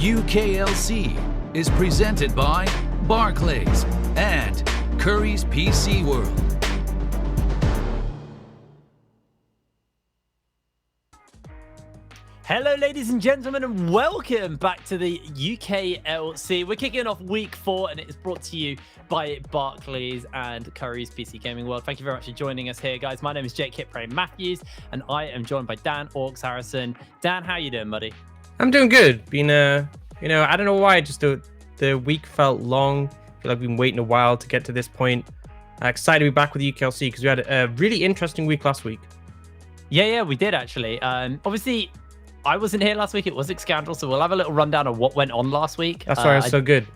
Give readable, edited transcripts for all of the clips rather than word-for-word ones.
UKLC is presented by Barclays and Curry's PC World. Hello, ladies and gentlemen, and welcome back to the UKLC. We're kicking off week 4, and it is brought to you by Barclays and Curry's PC Gaming World. Thank you very much for joining us here, guys. My name is Jake Hitpray Matthews, and I am joined by Dan Orks Harrison. Dan, how you doing, buddy? I'm doing good. I don't know why, just the week felt long. I feel like we've been waiting a while to get to this point. Excited to be back with UKLC because we had a really interesting week last week. Yeah, we did actually. Obviously, I wasn't here last week. It was Scandal, so we'll have a little rundown of what went on last week. That's why it was so good.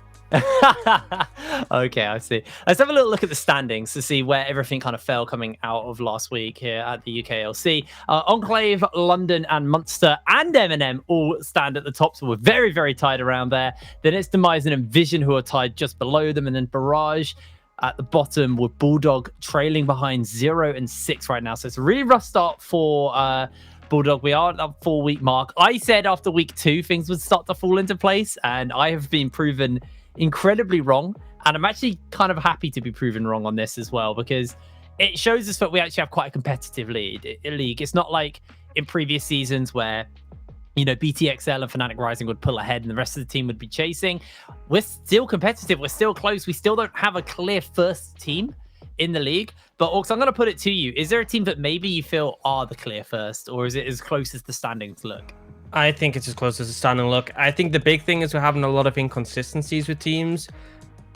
Okay, I see. Let's have a little look at the standings to see where everything kind of fell coming out of last week here at the UKLC. Enclave, London, and Munster and M&M all stand at the top, so we're very, very tied around there. Then it's Demise and Vision who are tied just below them, and then Barrage at the bottom with Bulldog trailing behind 0 and 6 right now. So it's a really rough start for Bulldog. We are at the 4-week mark. I said after week 2 things would start to fall into place, and I have been proven incredibly wrong. And I'm actually kind of happy to be proven wrong on this as well, because it shows us that we actually have quite a competitive league. It's not like in previous seasons where, you know, BTXL and Fnatic Rising would pull ahead and the rest of the team would be chasing. We're still competitive. We're still close. We still don't have a clear first team in the league. But Orks, I'm going to put it to you. Is there a team that maybe you feel are the clear first, or is it as close as the standings look? I think it's as close as the standing look. I think the big thing is we're having a lot of inconsistencies with teams.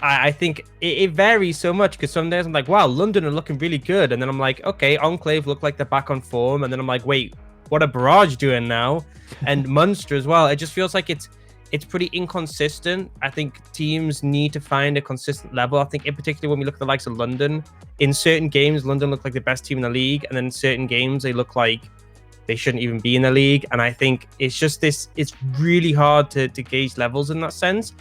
I think it varies so much because some days I'm like, wow, London are looking really good. And then I'm like, okay, Enclave look like they're back on form. And then I'm like, wait, what are Barrage doing now? And Munster as well. It just feels like it's pretty inconsistent. I think teams need to find a consistent level. I think in particular when we look at the likes of London, in certain games, London look like the best team in the league. And then in certain games, they look like they shouldn't even be in the league. And I think it's just it's really hard to gauge levels in that sense.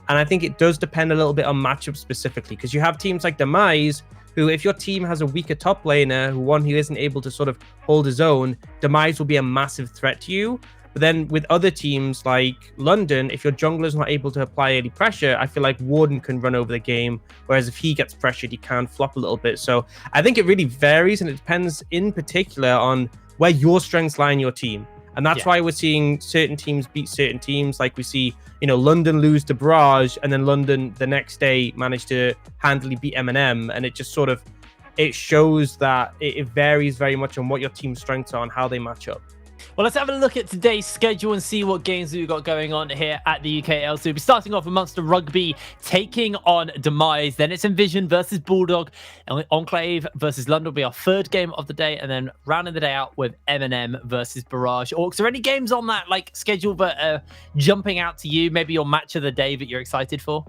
And I think it does depend a little bit on matchups specifically, because you have teams like Demise, who if your team has a weaker top laner, who isn't able to sort of hold his own, Demise will be a massive threat to you. But then with other teams like London, if your jungler's not able to apply any pressure, I feel like Warden can run over the game. Whereas if he gets pressured, he can flop a little bit. So I think it really varies, and it depends in particular on where your strengths lie in your team. And that's why we're seeing certain teams beat certain teams. Like we see, London lose to Barrage, and then London the next day managed to handily beat M&M. And it just sort of, it shows that it varies very much on what your team's strengths are and how they match up. Well, let's have a look at today's schedule and see what games we've got going on here at the UKLC. We'll be starting off with Munster Rugby taking on Demise. Then it's Envision versus Bulldog. Enclave versus London will be our third game of the day. And then rounding the day out with M&M versus Barrage. Orks, are there any games on that schedule that are jumping out to you? Maybe your match of the day that you're excited for?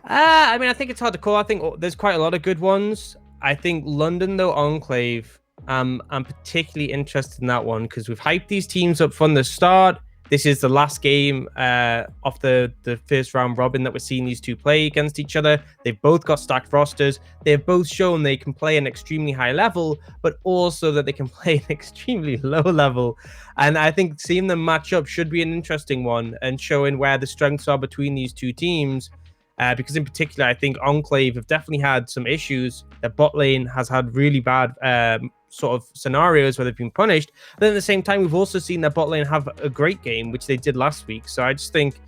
I think it's hard to call. I think there's quite a lot of good ones. I think London, though, Enclave, I'm particularly interested in that one because we've hyped these teams up from the start. This is the last game of the first round robin that we're seeing these two play against each other. They've both got stacked rosters. They've both shown they can play an extremely high level, but also that they can play an extremely low level. And I think seeing them match up should be an interesting one and showing where the strengths are between these two teams. Because in particular, I think Enclave have definitely had some issues. Their bot lane has had really bad sort of scenarios where they've been punished. But then at the same time, we've also seen their bot lane have a great game, which they did last week. So I just think,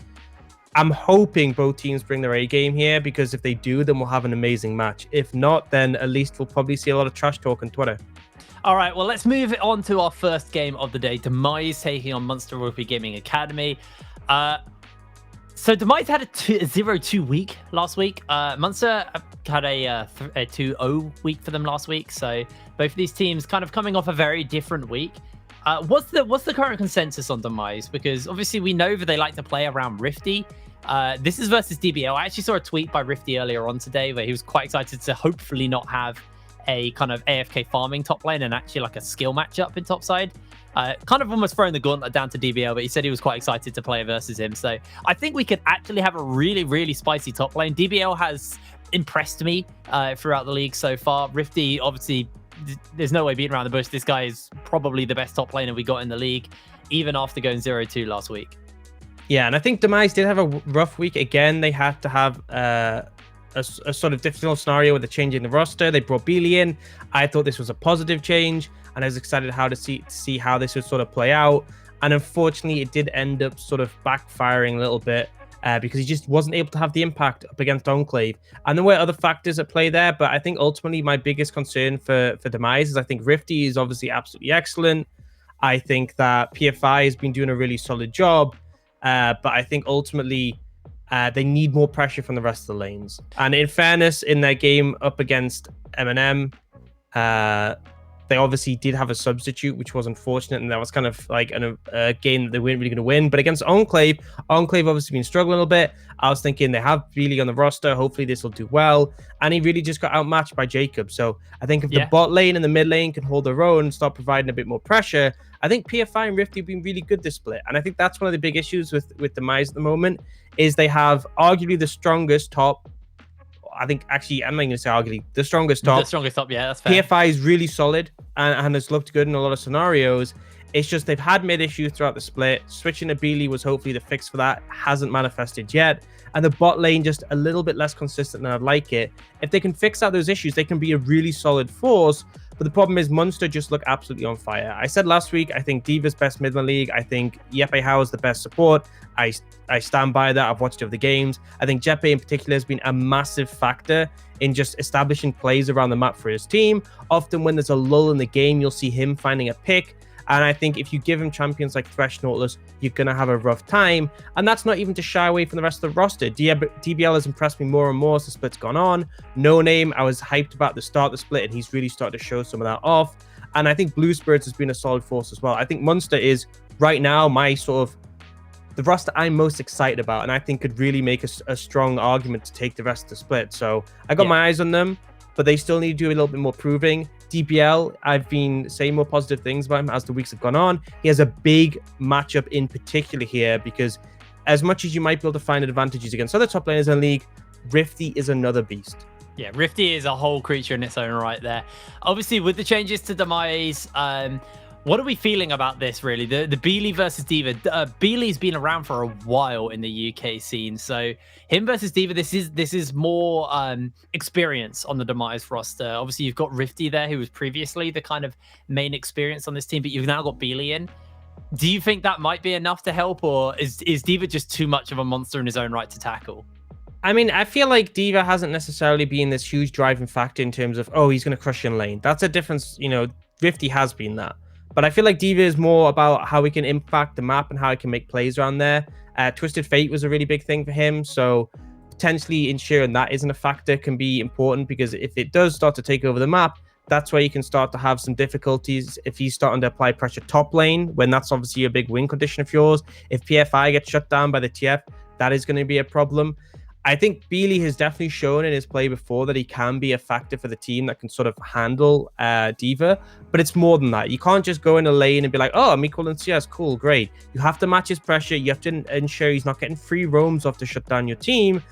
I'm hoping both teams bring their A game here, because if they do, then we'll have an amazing match. If not, then at least we'll probably see a lot of trash talk on Twitter. All right, well, let's move it on to our first game of the day. Demise taking on Munster Rugby Gaming Academy. So Demise had a 0-2 week last week. Munster had a 2-0 week for them last week. So both of these teams kind of coming off a very different week. What's the current consensus on Demise? Because obviously we know that they like to play around Rifty. This is versus DBL. I actually saw a tweet by Rifty earlier on today where he was quite excited to hopefully not have a kind of AFK farming top lane and actually like a skill matchup in top side. Kind of almost throwing the gauntlet down to DBL, but he said he was quite excited to play versus him. So I think we could actually have a really, really spicy top lane. DBL has impressed me throughout the league so far. Rifty, obviously, there's no way beating around the bush. This guy is probably the best top laner we got in the league, even after going 0-2 last week. Yeah, and I think Demise did have a rough week. Again, they had to have a sort of difficult scenario with the changing the roster. They brought Beely in. I thought this was a positive change, and I was excited to see how this would sort of play out. And unfortunately, it did end up sort of backfiring a little bit because he just wasn't able to have the impact up against Enclave. And there were other factors at play there, but I think ultimately my biggest concern for Demise is I think Rifty is obviously absolutely excellent. I think that PFI has been doing a really solid job. But I think ultimately they need more pressure from the rest of the lanes. And in fairness, in their game up against M&M, they obviously did have a substitute, which was unfortunate. And that was kind of like a game that they weren't really going to win. But against Enclave obviously been struggling a little bit. I was thinking they have Beely on the roster. Hopefully this will do well. And he really just got outmatched by Jacob. So I think if the bot lane and the mid lane can hold their own and start providing a bit more pressure, I think PFI and Rifty have been really good this split. And I think that's one of the big issues with Demise at the moment is they have arguably the strongest top. I think actually, I'm not going to say arguably, the strongest top. The strongest top, yeah, that's fair. PFI is really solid and has looked good in a lot of scenarios. It's just they've had mid issues throughout the split. Switching to Beely was hopefully the fix for that. Hasn't manifested yet. And the bot lane just a little bit less consistent than I'd like it. If they can fix out those issues, they can be a really solid force. But the problem is Munster just look absolutely on fire. I said last week, I think Diva's best mid in the league. I think Yeppe Howe is the best support. I stand by that. I've watched over the games. I think Jeppe in particular has been a massive factor in just establishing plays around the map for his team. Often when there's a lull in the game, you'll see him finding a pick. And I think if you give him champions like Thresh Nautilus, you're going to have a rough time. And that's not even to shy away from the rest of the roster. DBL has impressed me more and more as the split's gone on. No Name, I was hyped about the start of the split, and he's really started to show some of that off. And I think Blue Spirits has been a solid force as well. I think Munster is, right now, my sort of the roster I'm most excited about, and I think could really make a strong argument to take the rest of the split. So I got my eyes on them, but they still need to do a little bit more proving. DBL, I've been saying more positive things about him as the weeks have gone on. He has a big matchup in particular here because as much as you might be able to find advantages against other top laners in the league, Rifty is another beast. Yeah, Rifty is a whole creature in its own right there. Obviously, with the changes to Demise, what are we feeling about this, really? The Beely versus Diva. Beely's been around for a while in the UK scene, so him versus Diva, this is more experience on the Demise roster. Obviously, you've got Rifty there, who was previously the kind of main experience on this team, but you've now got Beely in. Do you think that might be enough to help, or is Diva just too much of a monster in his own right to tackle? I mean, I feel like Diva hasn't necessarily been this huge driving factor in terms of, oh, he's going to crush you in lane. That's a difference, Rifty has been that. But I feel like Diva is more about how he can impact the map and how he can make plays around there. Twisted Fate was a really big thing for him. So potentially ensuring that isn't a factor can be important, because if it does start to take over the map, that's where you can start to have some difficulties if he's starting to apply pressure top lane, when that's obviously a big win condition of yours. If PFI gets shut down by the TF, that is going to be a problem. I think Beely has definitely shown in his play before that he can be a factor for the team that can sort of handle Diva, but it's more than that. You can't just go in a lane and be like, oh, I'm equal in CS, cool, great. You have to match his pressure. You have to ensure he's not getting free roams off to shut down your team.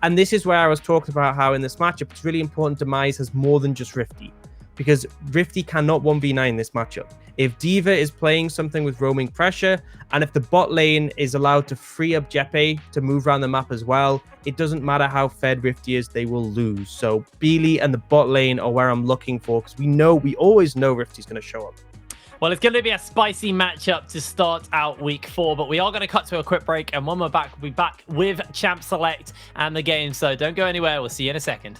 And this is where I was talking about how in this matchup, it's really important Demise has more than just Rifty, because Rifty cannot 1v9 in this matchup. If Diva is playing something with roaming pressure, and if the bot lane is allowed to free up Jeppe to move around the map as well, it doesn't matter how fed Rifty is, they will lose. So Beely and the bot lane are where I'm looking for, because we always know Rifty's going to show up. Well, it's going to be a spicy matchup to start out week 4, but we are going to cut to a quick break, and when we're back, we'll be back with Champ Select and the game. So don't go anywhere. We'll see you in a second.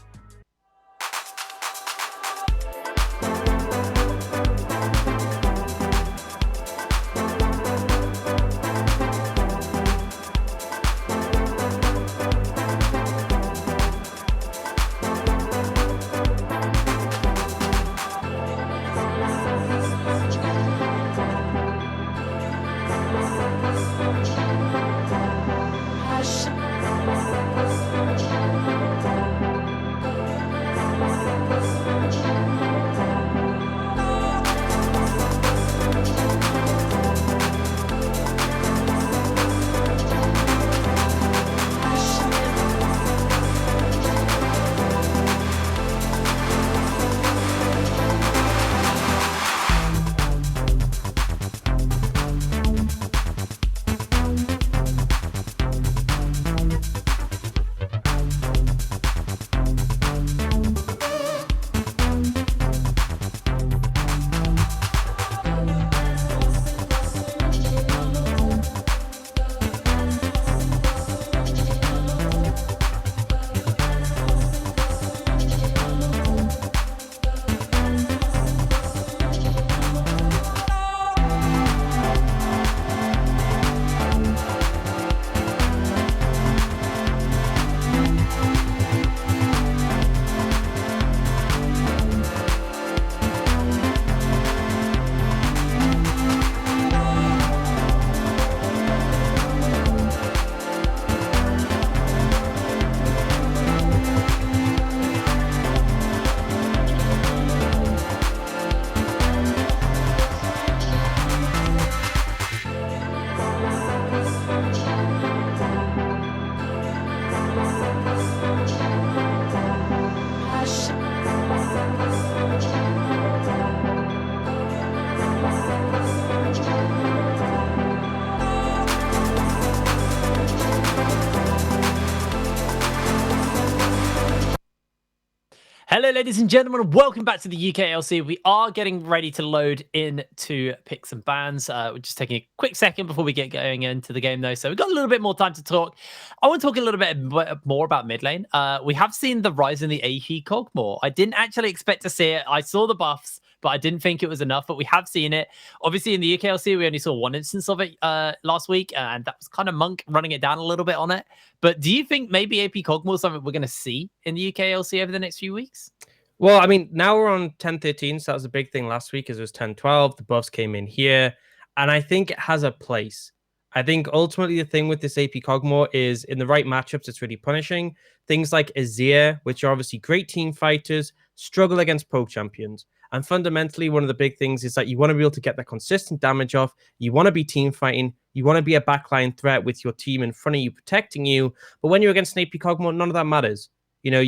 Hello, ladies and gentlemen, and welcome back to the UKLC. We are getting ready to load into picks and bans. We're just taking a quick second before we get going into the game, though. So we've got a little bit more time to talk. I want to talk a little bit more about mid lane. We have seen the rise in the AP Cogmore. I didn't actually expect to see it. I saw the buffs, but I didn't think it was enough. But we have seen it. Obviously, in the UKLC, we only saw one instance of it last week, and that was kind of Monk running it down a little bit on it. But do you think maybe AP Cogmore is something we're going to see in the UKLC over the next few weeks? Well, I mean, now we're on 10-13, so that was a big thing last week as it was 10-12. The buffs came in here, and I think it has a place. I think ultimately the thing with this AP Cogmore is in the right matchups, it's really punishing. Things like Azir, which are obviously great team fighters, struggle against pro champions. And fundamentally, one of the big things is that you want to be able to get that consistent damage off. You want to be team fighting. You want to be a backline threat with your team in front of you, protecting you. But when you're against an AP Cogmore, none of that matters. You know,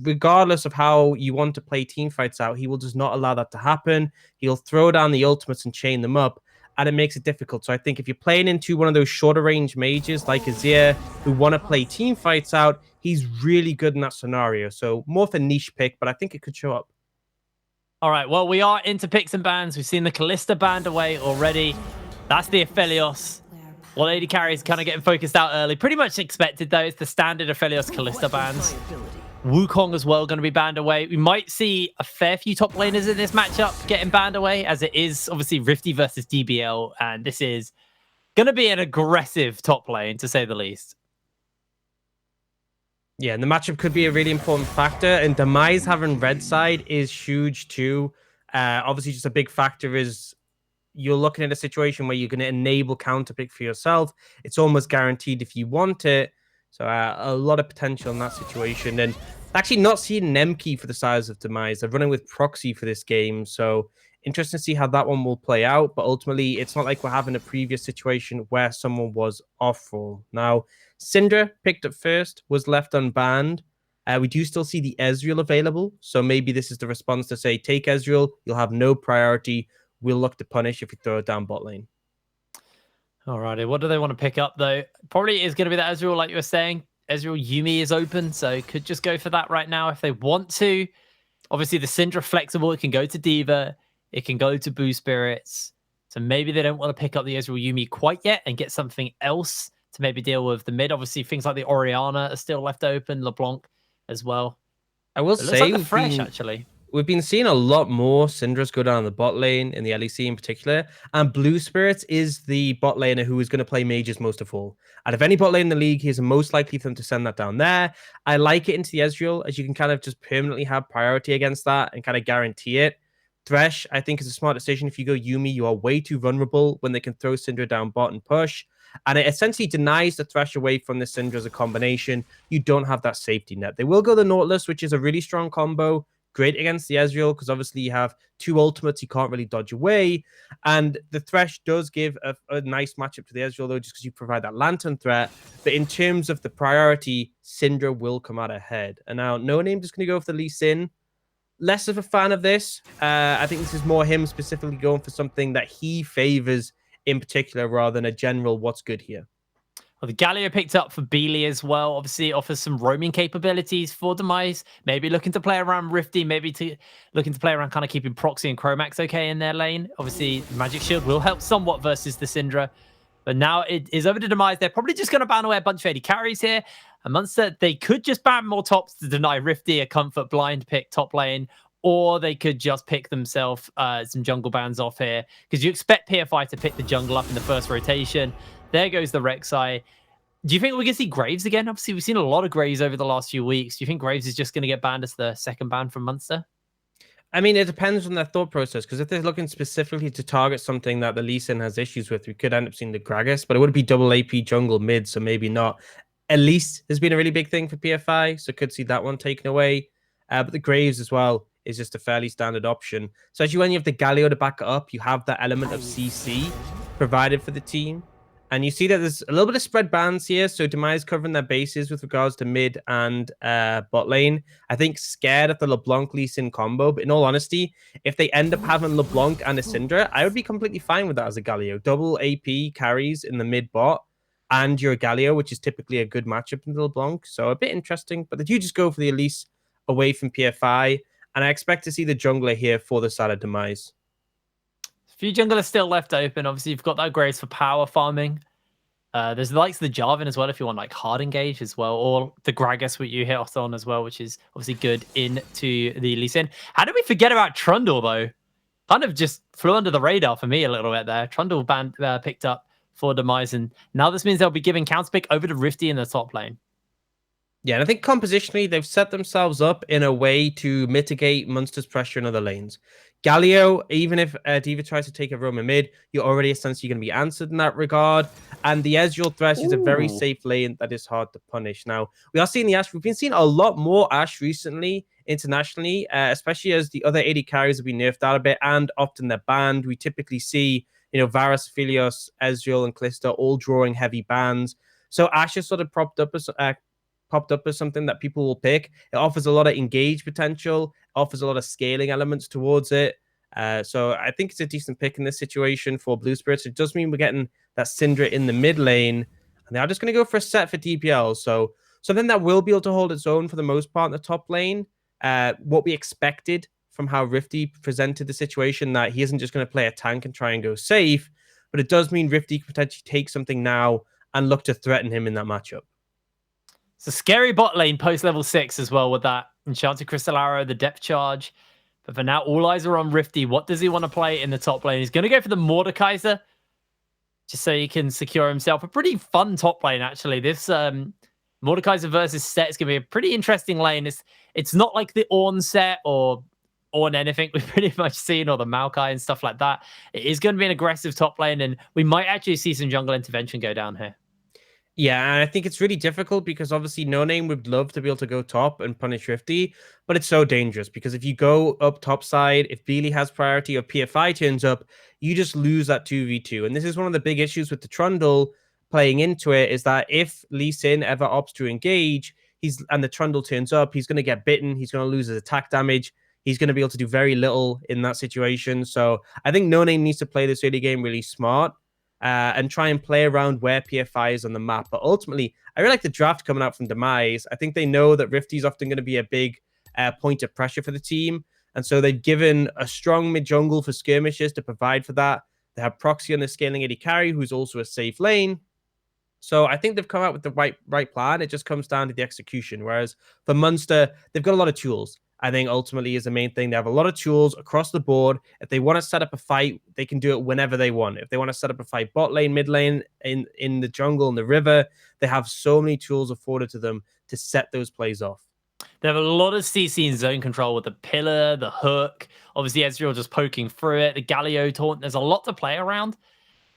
regardless of how you want to play team fights out, he will just not allow that to happen. He'll throw down the ultimates and chain them up, and it makes it difficult. So I think if you're playing into one of those shorter range mages like Azir, who want to play team fights out, he's really good in that scenario. So more of a niche pick, but I think it could show up. All right, well, we are into picks and bans. We've seen the Callista banned away already. That's the Aphelios. Well, Lady Carry's kind of getting focused out early. Pretty much expected, though. It's the standard Aphelios Callista bans. Wukong as well going to be banned away. We might see a fair few top laners in this matchup getting banned away, as it is obviously Rifty versus DBL, and this is going to be an aggressive top lane, to say the least. Yeah, and the matchup could be a really important factor, and Demise having red side is huge too. Obviously, just a big factor is you're looking at a situation where you're going to enable counter pick for yourself. It's almost guaranteed if you want it. So a lot of potential in that situation. And actually not seeing an M key for the size of Demise. They're running with proxy for this game. So interesting to see how that one will play out. But ultimately, it's not like we're having a previous situation where someone was off roll. Now, Syndra picked up first, was left unbanned. We do still see the Ezreal available. So maybe this is the response to say, take Ezreal, you'll have no priority. We'll look to punish if we throw it down bot lane. Alrighty, what do they want to pick up, though? Probably is going to be that Ezreal, like you were saying. Ezreal Yuumi is open, so could just go for that right now if they want to. Obviously, the Syndra flexible. It can go to Diva. It can go to Boo Spirits. So maybe they don't want to pick up the Ezreal Yuumi quite yet and get something else to maybe deal with the mid. Obviously, things like the Orianna are still left open. LeBlanc as well. I will say, like the Fresh, actually. We've been seeing a lot more Syndras go down the bot lane in the LEC in particular, and Blue Spirits is the bot laner who is going to play mages most of all. Out of any bot lane in the league, he's most likely for them to send that down there. I like it into the Ezreal, as you can kind of just permanently have priority against that and kind of guarantee it. Thresh, I think, is a smart decision. If you go Yuumi, you are way too vulnerable when they can throw Syndra down bot and push. And it essentially denies the Thresh away from the Syndra as a combination. You don't have that safety net. They will go the Nautilus, which is a really strong combo. Great against the Ezreal, because obviously you have two ultimates you can't really dodge away. And the Thresh does give a nice matchup to the Ezreal, though, just because you provide that Lantern threat. But in terms of the priority, Syndra will come out ahead. And now No Name just going to go for the Lee Sin. Less of a fan of this. I think this is more him specifically going for something that he favors in particular, rather than a general what's good here. Well, the Galio picked up for Beely as well. Obviously, it offers some roaming capabilities for Demise. Maybe looking to play around Rifty. Maybe looking to play around kind of keeping Proxy and Chromax okay in their lane. Obviously, Magic Shield will help somewhat versus the Syndra. But now it is over to Demise. They're probably just going to ban away a bunch of AD carries here. And Munster, they could just ban more tops to deny Rifty a comfort blind pick top lane. Or they could just pick themselves some jungle bans off here. Because you expect PFI to pick the jungle up in the first rotation. There goes the Rek'Sai. Do you think we're going to see Graves again? Obviously, we've seen a lot of Graves over the last few weeks. Do you think Graves is just going to get banned as the second ban from Munster? I mean, it depends on their thought process, because if they're looking specifically to target something that the Lee Sin has issues with, we could end up seeing the Gragas, but it would be double AP jungle mid, so maybe not. At least has been a really big thing for PFI, so could see that one taken away. But the Graves as well is just a fairly standard option. So as when you have the Galio to back it up, you have that element of CC provided for the team. And you see that there's a little bit of spread bans here. So Demise covering their bases with regards to mid and bot lane. I think scared of the LeBlanc Lee Sin combo. But in all honesty, if they end up having LeBlanc and a Syndra, I would be completely fine with that as a Galio. Double AP carries in the mid bot and your Galio, which is typically a good matchup in the LeBlanc. So a bit interesting. But they do just go for the Elise away from PFI. And I expect to see the jungler here for the side of Demise. A few junglers still left open. Obviously, you've got that Graves for power farming. There's the likes of the Jarvan as well, if you want like hard engage as well, or the Gragas, what you hit us on as well, which is obviously good into the Lee Sin. How did we forget about Trundle though? Kind of just flew under the radar for me a little bit there. Trundle band picked up for Demise, and now this means they'll be giving counterpick over to Rifty in the top lane. Yeah, and I think compositionally, they've set themselves up in a way to mitigate Munster's pressure in other lanes. Galio, even if D.Va tries to take a Roman mid, you're already essentially going to be answered in that regard. And the Ezreal Thresh is a very safe lane that is hard to punish. Now, we are seeing the Ashe. We've been seeing a lot more Ashe recently, internationally, especially as the other AD carries have been nerfed out a bit, and often they're banned. We typically see, Varus, Philios, Ezreal, and Kalista all drawing heavy bans. So Ashe has sort of popped up as something that people will pick. It offers a lot of engage potential, offers a lot of scaling elements towards it. So I think it's a decent pick in this situation for Blue Spirits. It does mean we're getting that Syndra in the mid lane, and they are just going to go for a set for DPL. So something that will be able to hold its own for the most part in the top lane. What we expected from how Rifty presented the situation, that he isn't just going to play a tank and try and go safe, but it does mean Rifty can potentially take something now and look to threaten him in that matchup. It's a scary bot lane post level 6 as well with that Enchanted Crystal Arrow, the depth charge. But for now, all eyes are on Rifty. What does he want to play in the top lane? He's going to go for the Mordekaiser just so he can secure himself a pretty fun top lane, actually. This Mordekaiser versus set is going to be a pretty interesting lane. It's not like the Ornn set or anything we've pretty much seen, or the Maokai and stuff like that. It is going to be an aggressive top lane, and we might actually see some jungle intervention go down here. Yeah, and I think it's really difficult because obviously No Name would love to be able to go top and punish Rifty, but it's so dangerous because if you go up top side, if Beely has priority or PFI turns up, you just lose that 2v2. And this is one of the big issues with the Trundle playing into it, is that if Lee Sin ever opts to engage, and the Trundle turns up, he's going to get bitten, he's going to lose his attack damage, he's going to be able to do very little in that situation. So I think No Name needs to play this early game really smart. And try and play around where PFI is on the map. But ultimately, I really like the draft coming out from Demise. I think they know that Rifty is often going to be a big point of pressure for the team. And so they've given a strong mid-jungle for skirmishes to provide for that. They have Proxy on the scaling AD carry, who's also a safe lane. So I think they've come out with the right plan. It just comes down to the execution. Whereas for Munster, they've got a lot of tools. I think ultimately is the main thing. They have a lot of tools across the board. If they want to set up a fight, they can do it whenever they want. If they want to set up a fight bot lane, mid lane, in the jungle, in the river, they have so many tools afforded to them to set those plays off. They have a lot of CC and zone control with the pillar, the hook, obviously Ezreal just poking through it, the Galio taunt. There's a lot to play around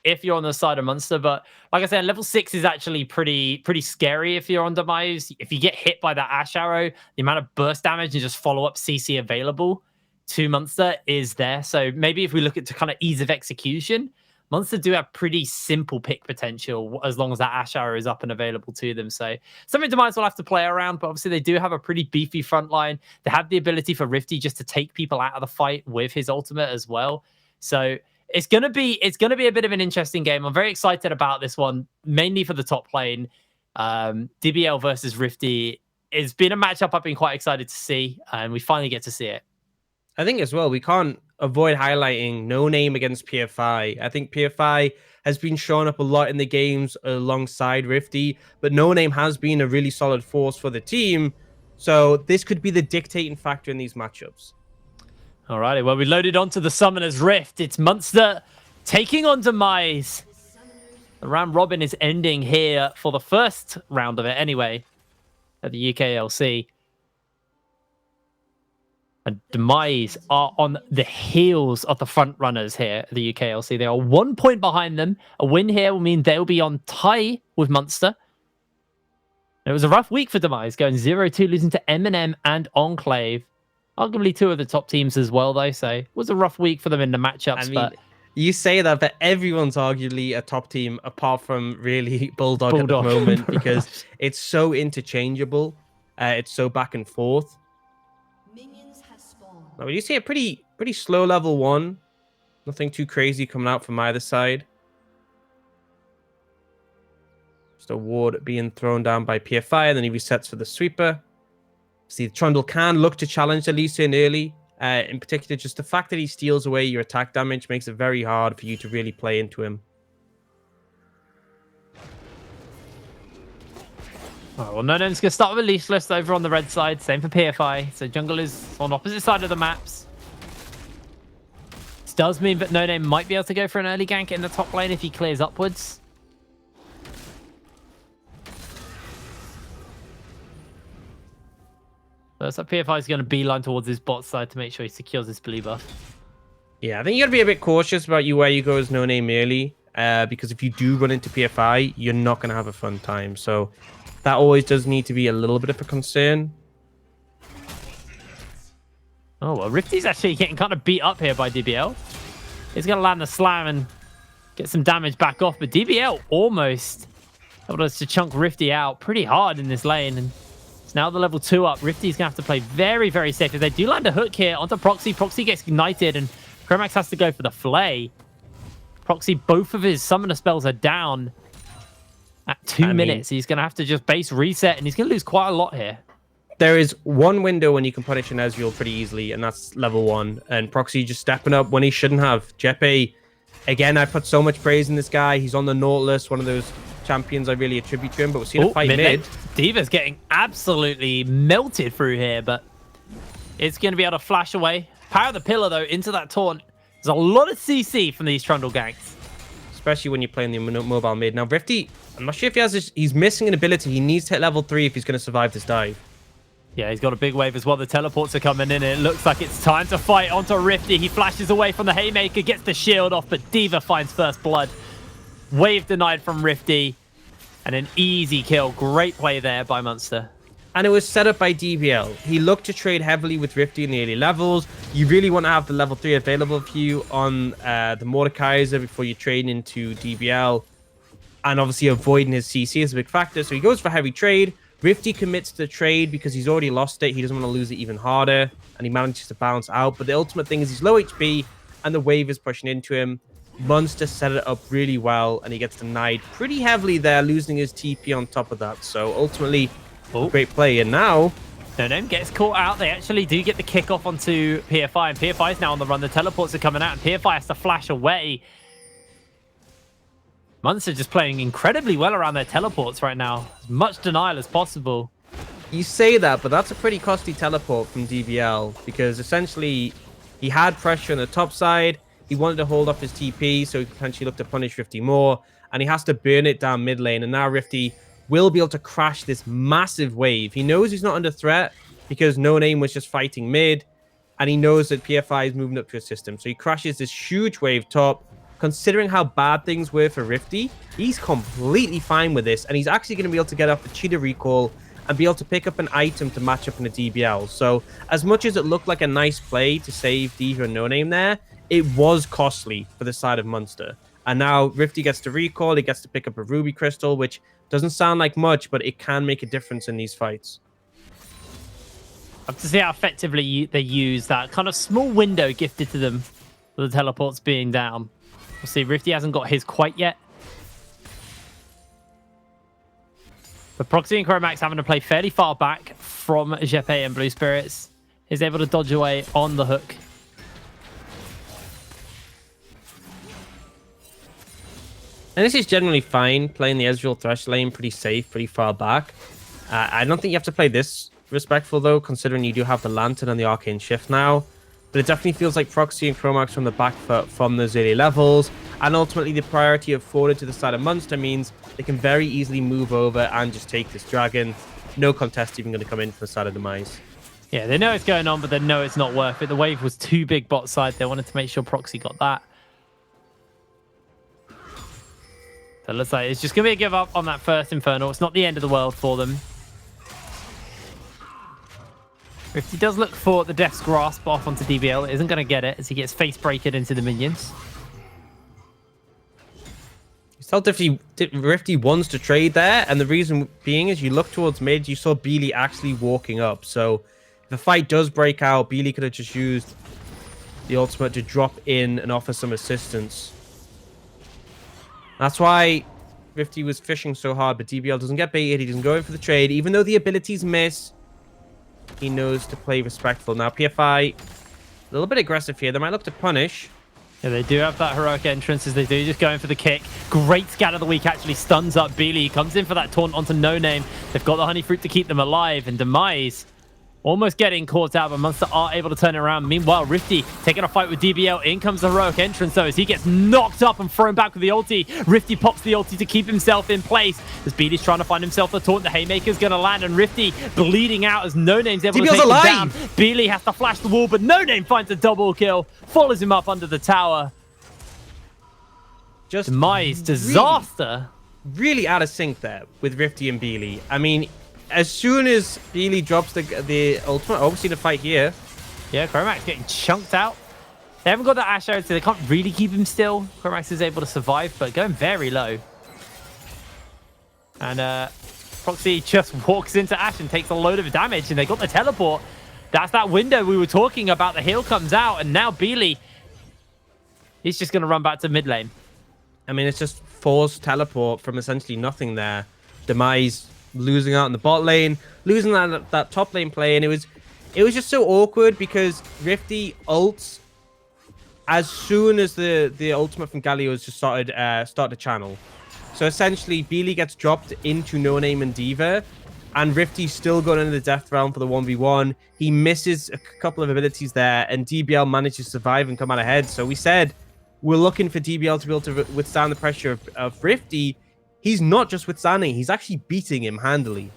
if you're on the side of Munster. But like I said, level 6 is actually pretty scary if you're on Demise. If you get hit by that Ashe Arrow, the amount of burst damage and just follow-up CC available to Munster is there. So maybe if we look at the kind of ease of execution, Munster do have pretty simple pick potential as long as that Ashe Arrow is up and available to them. So something Demise will have to play around, but obviously they do have a pretty beefy front line. They have the ability for Rifty just to take people out of the fight with his ultimate as well. So it's gonna be a bit of an interesting game. I'm very excited about this one, mainly for the top lane. DBL versus Rifty. It's been a matchup I've been quite excited to see, and we finally get to see it. I think as well, we can't avoid highlighting No Name against PFI. I think PFI has been showing up a lot in the games alongside Rifty, but No Name has been a really solid force for the team. So this could be the dictating factor in these matchups. Alrighty, well, we loaded onto the Summoner's Rift. It's Munster taking on Demise. The round robin is ending here for the first round of it anyway at the UKLC. And Demise are on the heels of the front runners here at the UKLC. They are 1 point behind them. A win here will mean they'll be on tie with Munster. And it was a rough week for Demise, going 0-2, losing to M&M and Enclave. Arguably two of the top teams as well, though. So it was a rough week for them in the matchups. I mean, but you say that, but everyone's arguably a top team apart from really Bulldog at the moment because it's so interchangeable. It's so back and forth. Minions have spawned. Now, you see a pretty slow level 1. Nothing too crazy coming out from either side. Just a ward being thrown down by PFI, and then he resets for the sweeper. See, Trundle can look to challenge the Lee Sin early. In particular, just the fact that he steals away your attack damage makes it very hard for you to really play into him. Oh, well, No Name's going to start with a leash list over on the red side. Same for PFI. So jungle is on opposite side of the maps. This does mean that No Name might be able to go for an early gank in the top lane if he clears upwards. First up, PFI is going to beeline towards his bot side to make sure he secures his blue buff. Yeah, I think you got to be a bit cautious about where you go as No Name early. Because if you do run into PFI, you're not going to have a fun time. So that always does need to be a little bit of a concern. Oh, well, Rifty's actually getting kind of beat up here by DBL. He's going to land the slam and get some damage back off. But DBL almost able to chunk Rifty out pretty hard in this lane. And it's now the level 2 up. Rifty's going to have to play very, very safe. If they do land a hook here onto Proxy, Proxy gets ignited and Chromax has to go for the flay. Proxy, both of his summoner spells are down at 2 minutes. He's going to have to just base reset, and he's going to lose quite a lot here. There is one window when you can punish an Ezreal pretty easily, and that's level 1. And Proxy just stepping up when he shouldn't have. Jeppe, again, I put so much praise in this guy. He's on the Nautilus, one of those champions I really attribute to him, but we're seeing a fight mid. Diva's getting absolutely melted through here, but it's going to be able to flash away. Power of the pillar, though, into that taunt. There's a lot of CC from these Trundle ganks. Especially when you're playing the mobile mid. Now, Rifty, I'm not sure if he has this. He's missing an ability. He needs to hit level 3 if he's going to survive this dive. Yeah, he's got a big wave as well. The teleports are coming in. And it looks like it's time to fight onto Rifty. He flashes away from the Haymaker, gets the shield off, but Diva finds first blood. Wave denied from Rifty. And an easy kill. Great play there by Munster. And it was set up by DBL. He looked to trade heavily with Rifty in the early levels. You really want to have the level 3 available for you on the Mordekaiser before you trade into DBL. And obviously avoiding his CC is a big factor. So he goes for heavy trade. Rifty commits to the trade because he's already lost it. He doesn't want to lose it even harder. And he manages to bounce out. But the ultimate thing is he's low HP and the wave is pushing into him. Munster set it up really well and he gets denied pretty heavily there, losing his TP on top of that. So ultimately... great play, and now No Name gets caught out. They actually do get the kickoff onto PFI, and PFI is now on the run. The teleports are coming out, and PFI has to flash away. Munster just playing incredibly well around their teleports right now. As much denial as possible. You say that, but that's a pretty costly teleport from DBL because essentially he had pressure on the top side. He wanted to hold off his TP, so he could potentially look to punish Rifty more, and he has to burn it down mid lane, and now Rifty will be able to crash this massive wave. He knows he's not under threat because No Name was just fighting mid, and he knows that PFI is moving up to his system. So he crashes this huge wave top. Considering how bad things were for Rifty, he's completely fine with this, and he's actually going to be able to get off the cheetah recall and be able to pick up an item to match up in a DBL. So as much as it looked like a nice play to save Diva and No Name there, it was costly for the side of Munster. And now Rifty gets to recall, he gets to pick up a Ruby Crystal, which doesn't sound like much, but it can make a difference in these fights. I have to see how effectively they use that kind of small window gifted to them for the teleports being down. We'll see. Rifty hasn't got his quite yet. But Proxy and Chromax having to play fairly far back from Jeppe and Blue Spirits. Is able to dodge away on the hook. And this is generally fine, playing the Ezreal Thresh lane pretty safe, pretty far back. I don't think you have to play this respectful, though, considering you do have the Lantern and the Arcane Shift now. But it definitely feels like Proxy and Chromax from the back foot from those early levels. And ultimately, the priority of forward to the side of Munster means they can very easily move over and just take this dragon. No contest even going to come in from the side of Demise. Yeah, they know it's going on, but they know it's not worth it. The wave was too big bot side. They wanted to make sure Proxy got that. So it looks like it's just going to be a give up on that first Infernal. It's not the end of the world for them. Rifty does look for the Death's Grasp off onto DBL. Isn't going to get it as he gets face breaked into the minions. You felt Rifty wants to trade there, and the reason being is you look towards mid, you saw Beely actually walking up. So if the fight does break out, Beely could have just used the ultimate to drop in and offer some assistance. That's why Rifty was fishing so hard, but DBL doesn't get baited. He doesn't go in for the trade, even though the abilities miss. he knows to play respectful. Now, PFI, a little bit aggressive here. They might look to punish. Yeah, they do have that heroic entrance as they do, just going for the kick. Great scat of the week, actually stuns up Beely. He comes in for that taunt onto No Name. They've got the honey fruit to keep them alive, and Demise almost getting caught out, but Munster are able to turn it around. Meanwhile, Rifty taking a fight with DBL. In comes the heroic entrance, though, as he gets knocked up and thrown back with the ulti. Rifty pops the ulti to keep himself in place. As Beely's trying to find himself the taunt, the Haymaker's going to land, and Rifty bleeding out as No Name's able to take him down. Beely has to flash the wall, but No Name finds a double kill, follows him up under the tower. Just Demise, disaster. Really out of sync there with Rifty and Beely. I mean, as soon as Beely drops the ultimate, obviously the fight here. Yeah, Chromax getting chunked out. They haven't got the Ash out, so they can't really keep him still. Chromax is able to survive, but going very low. And Proxy just walks into Ash and takes a load of damage, and they got the teleport. That's that window we were talking about. The heal comes out, and now Beely, he's just going to run back to mid lane. I mean, it's just forced teleport from essentially nothing there. Demise losing out in the bot lane, losing that top lane play, and it was just so awkward because Rifty ults as soon as the ultimate from Galio's just started to channel. So essentially, Beely gets dropped into No Name and D.Va, and Rifty's still going into the death realm for the 1v1. He misses a couple of abilities there, and DBL manages to survive and come out ahead. So we said we're looking for DBL to be able to withstand the pressure of Rifty. He's not just withstanding, he's actually beating him handily.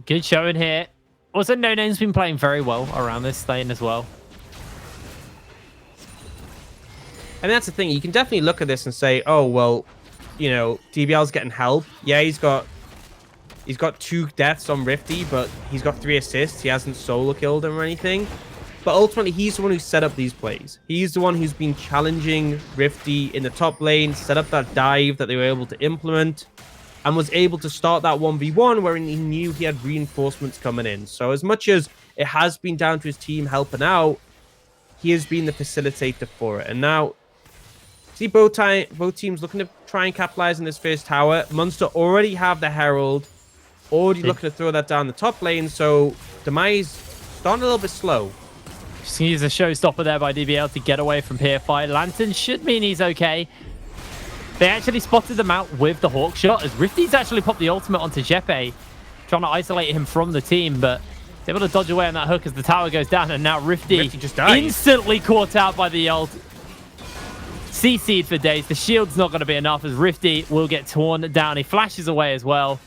Good showing here. Also, No Name's been playing very well around this lane as well. And that's the thing, you can definitely look at this and say, oh, well, you know, DBL's getting help. Yeah, he's got 2 deaths on Rifty, but he's got 3 assists. He hasn't solo killed him or anything. But ultimately, he's the one who set up these plays. He's the one who's been challenging Rifty in the top lane, set up that dive that they were able to implement, and was able to start that 1v1 where he knew he had reinforcements coming in. So as much as it has been down to his team helping out, he has been the facilitator for it. And now, see both teams looking to try and capitalize on this first tower. Munster already have the Herald, already looking to throw that down the top lane, so Demise starting a little bit slow. Just gonna use a showstopper there by DBL to get away from PFI. Lantern should mean he's okay. They actually spotted them out with the Hawk shot as Rifty's actually popped the ultimate onto Jeppe, trying to isolate him from the team, but he's able to dodge away on that hook as the tower goes down, and now Rifty just died. Instantly caught out by the ult. CC'd for days. The shield's not going to be enough as Rifty will get torn down. He flashes away as well,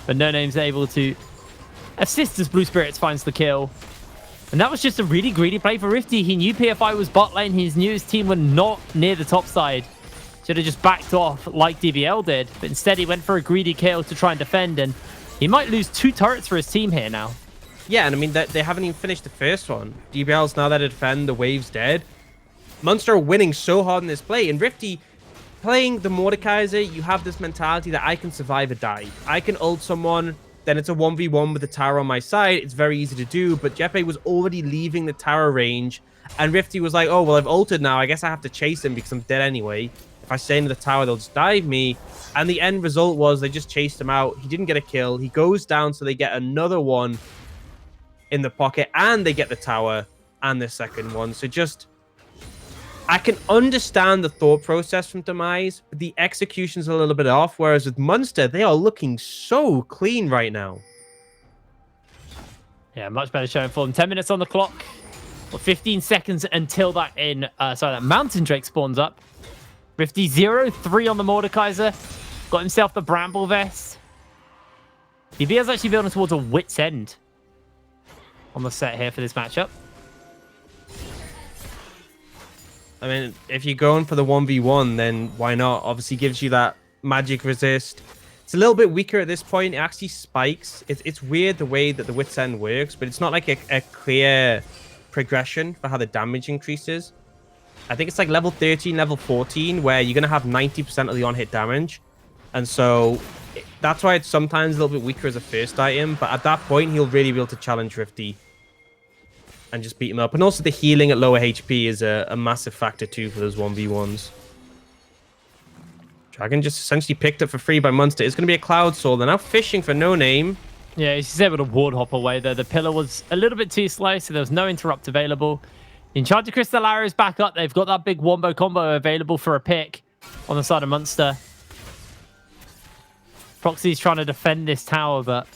but No Name's able to assist as Blue Spirits finds the kill. And that was just a really greedy play for Rifty. He knew PFI was bot lane. He knew his team were not near the top side. Should have just backed off like DBL did. But instead, he went for a greedy kill to try and defend. And he might lose 2 turrets for his team here now. Yeah, and I mean, they haven't even finished the first one. DBL's now there to defend. The wave's dead. Munster are winning so hard in this play. And Rifty, playing the Mordekaiser, you have this mentality that I can survive a dive. I can ult someone. Then it's a 1v1 with the tower on my side. It's very easy to do, but Jeppe was already leaving the tower range, and Rifty was like, oh, well, I've ulted now. I guess I have to chase him because I'm dead anyway. If I stay into the tower, they'll just dive me. And the end result was they just chased him out. He didn't get a kill. He goes down, so they get another one in the pocket, and they get the tower and the second one. So just, I can understand the thought process from Demise, but the execution's a little bit off, whereas with Munster, they are looking so clean right now. Yeah, much better showing for them. 10 minutes on the clock. Well, 15 seconds until that Mountain Drake spawns up. Rifty 0-3 on the Mordekaiser. Got himself the Bramble Vest. DBL's actually building towards a wit's end on the set here for this matchup. I mean, if you're going for the 1v1, then why not? Obviously gives you that magic resist. It's a little bit weaker at this point. It actually spikes. It's weird the way that the Wit's End works, but it's not like a clear progression for how the damage increases. I think it's like level 13, level 14, where you're going to have 90% of the on-hit damage. And so that's why it's sometimes a little bit weaker as a first item, but at that point, he'll really be able to challenge Rifty and just beat him up. And also the healing at lower HP is a massive factor too for those 1v1s. Dragon just essentially picked up for free by Munster. It's going to be a Cloud Soul. They're now fishing for No Name. Yeah, he's able to ward hop away there. The pillar was a little bit too slow, so there was no interrupt available. Enchanted Crystal Arrow is back up. They've got that big wombo combo available for a pick on the side of Munster. Proxy's trying to defend this tower, but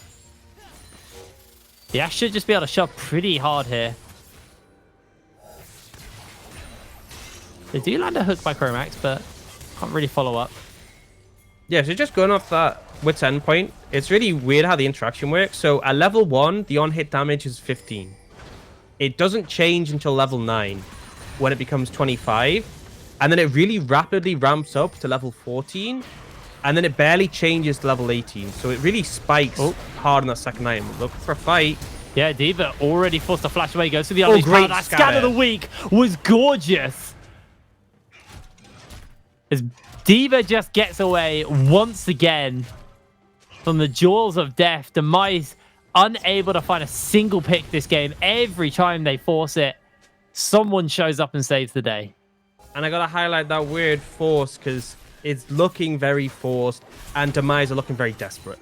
the Ash should just be able to shove pretty hard here. They do land a hook by Chromax, but can't really follow up. Yeah, so just going off that wit's end point, it's really weird how the interaction works. So at level 1, the on-hit damage is 15. It doesn't change until level 9, when it becomes 25. And then it really rapidly ramps up to level 14. And then it barely changes to level 18. So it really spikes hard on that second item. Look for a fight. Yeah, Diva already forced to flash away. Goes to the other great That scan of the week was gorgeous. As Diva just gets away once again from the jaws of death. Demise unable to find a single pick this game. Every time they force it, someone shows up and saves the day. And I gotta highlight that word force because it's looking very forced and Demise are looking very desperate.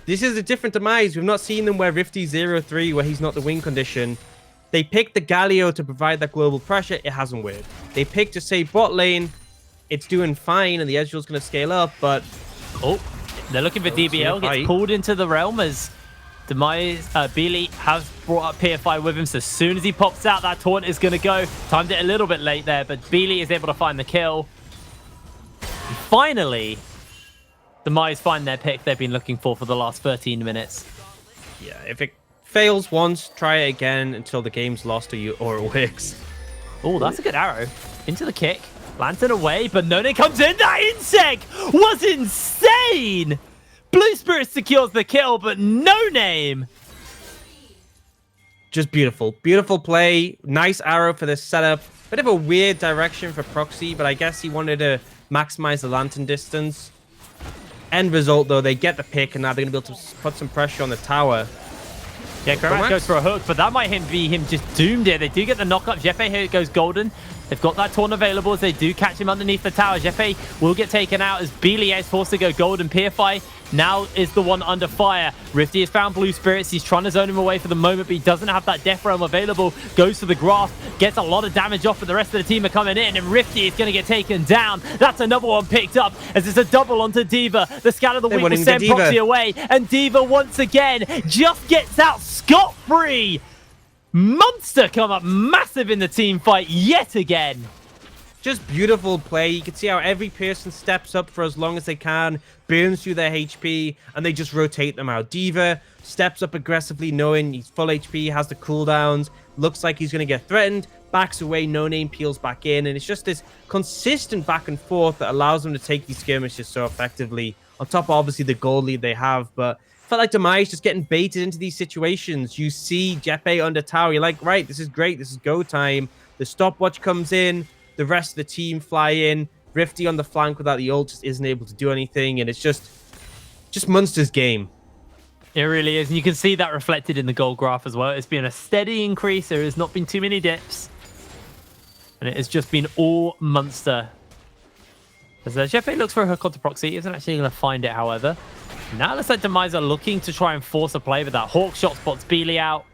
This is a different Demise. We've not seen them wear Rifty 0-3 where he's not the win condition. They picked the Galio to provide that global pressure. It hasn't worked. They picked to save bot lane. It's doing fine and the Ezreal's going to scale up, but... Oh, they're looking for DBL. Gets pulled into the realm as Demise, Beely has brought up PFI with him. So as soon as he pops out, that taunt is going to go. Timed it a little bit late there, but Beely is able to find the kill. And finally, Demise find their pick they've been looking for the last 13 minutes. Yeah, if it fails once, try it again until the game's lost or it works. Oh, that's a good arrow. Into the kick. Lantern away, but None comes in. That insect was insane! Blue Spirit secures the kill, but No Name. Just beautiful. Beautiful play. Nice arrow for this setup. Bit of a weird direction for Proxy, but I guess he wanted to maximize the Lantern distance. End result, though, they get the pick, and now they're going to be able to put some pressure on the tower. Yeah, Chromax goes for a hook, but that might be him just doomed here. They do get the knock-up. Jefe here goes golden. They've got that taunt available as they do catch him underneath the tower. Jefe will get taken out as Beely is forced to go golden. PFI now is the one under fire. Rifty has found Blue Spirits. He's trying to zone him away for the moment, but he doesn't have that Death Realm available. Goes for the grasp, gets a lot of damage off, but the rest of the team are coming in, and Rifty is going to get taken down. That's another one picked up as it's a double onto Diva. The scan of the week will send Proxy away, and Diva once again just gets out scot-free. Munster come up massive in the team fight yet again. Just beautiful play. You can see how every person steps up for as long as they can, burns through their HP, and they just rotate them out. Diva steps up aggressively, knowing he's full HP, has the cooldowns, looks like he's going to get threatened, backs away, No Name peels back in, and it's just this consistent back and forth that allows them to take these skirmishes so effectively. On top of obviously the gold lead they have, but felt like Demise just getting baited into these situations. You see Jepe under tower, you're like, right, this is great, this is go time. The stopwatch comes in, the rest of the team fly in. Rifty on the flank without the ult just isn't able to do anything, and it's just Munster's game. It really is, and you can see that reflected in the gold graph as well. It's been a steady increase. There has not been too many dips, and it has just been all Munster. As Jefe looks for a hook onto Proxy, he isn't actually going to find it, however. Now it looks like Demise are looking to try and force a play, but that Hawk shot spots Beely out.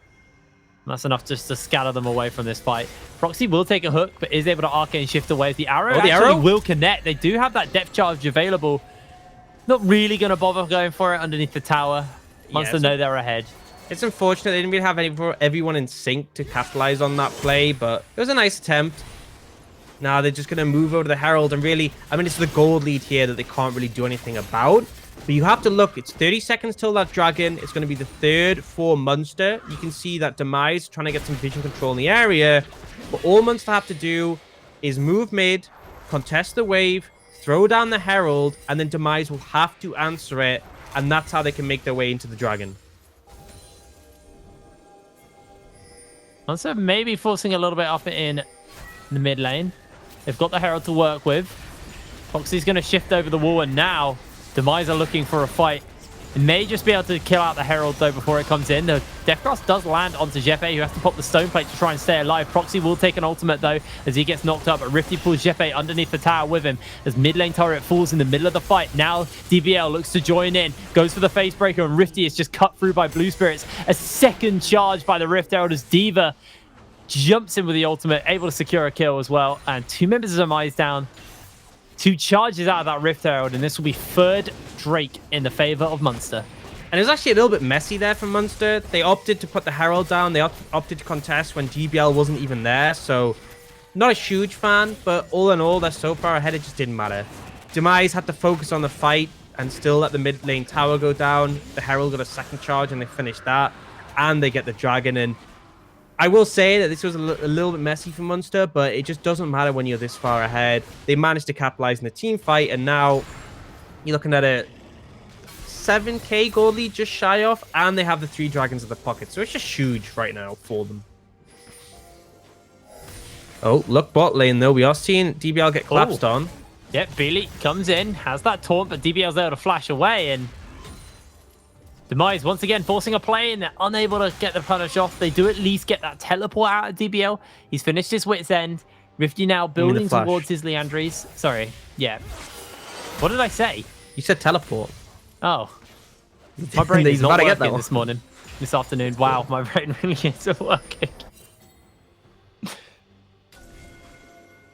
And that's enough just to scatter them away from this fight. Proxy will take a hook, but is able to arcane shift away as the arrow will connect. They do have that depth charge available. Not really going to bother going for it underneath the tower. Munster know they're ahead. It's unfortunate they didn't really have everyone in sync to capitalize on that play, but it was a nice attempt. Now they're just going to move over to the Herald, and really, I mean, it's the gold lead here that they can't really do anything about. But you have to look, it's 30 seconds till that dragon. It's going to be the third for Munster. You can see that Demise trying to get some vision control in the area. But all Munster have to do is move mid, contest the wave, throw down the Herald, and then Demise will have to answer it. And that's how they can make their way into the dragon. Munster maybe forcing a little bit up in the mid lane. They've got the Herald to work with. Foxy's going to shift over the wall, and now Demise are looking for a fight. It may just be able to kill out the Herald, though, before it comes in. The Death Cross does land onto Jeppe, who has to pop the Stone Plate to try and stay alive. Proxy will take an ultimate, though, as he gets knocked up. But Rifty pulls Jeppe underneath the tower with him as mid lane turret falls in the middle of the fight. Now DBL looks to join in, goes for the face breaker, and Rifty is just cut through by Blue Spirits. A second charge by the Rift Herald as D.Va jumps in with the ultimate, able to secure a kill as well. And 2 members of Demise down. 2 charges out of that Rift Herald, and this will be third Drake in the favor of Munster. And it was actually a little bit messy there from Munster. They opted to put the Herald down. They opted to contest when DBL wasn't even there. So not a huge fan, but all in all, they're so far ahead, it just didn't matter. Demise had to focus on the fight and still let the mid lane tower go down. The Herald got a second charge and they finished that. And they get the Dragon in. I will say that this was a little bit messy for Munster, but it just doesn't matter when you're this far ahead. They managed to capitalize in the team fight, and now you're looking at a 7k gold lead just shy off, and they have the 3 dragons in the pocket. So it's just huge right now for them. Oh, look, bot lane, though. We are seeing DBL get collapsed on. Yep, Beely comes in, has that taunt, but DBL's able to flash away, and Demise once again forcing a play, and they're unable to get the punish off. They do at least get that teleport out of DBL. He's finished his wit's end. Rifty now building towards his Leandries. Sorry. Yeah. What did I say? You said teleport. Oh. My brain is not working this morning. This afternoon. Wow, my brain really isn't working.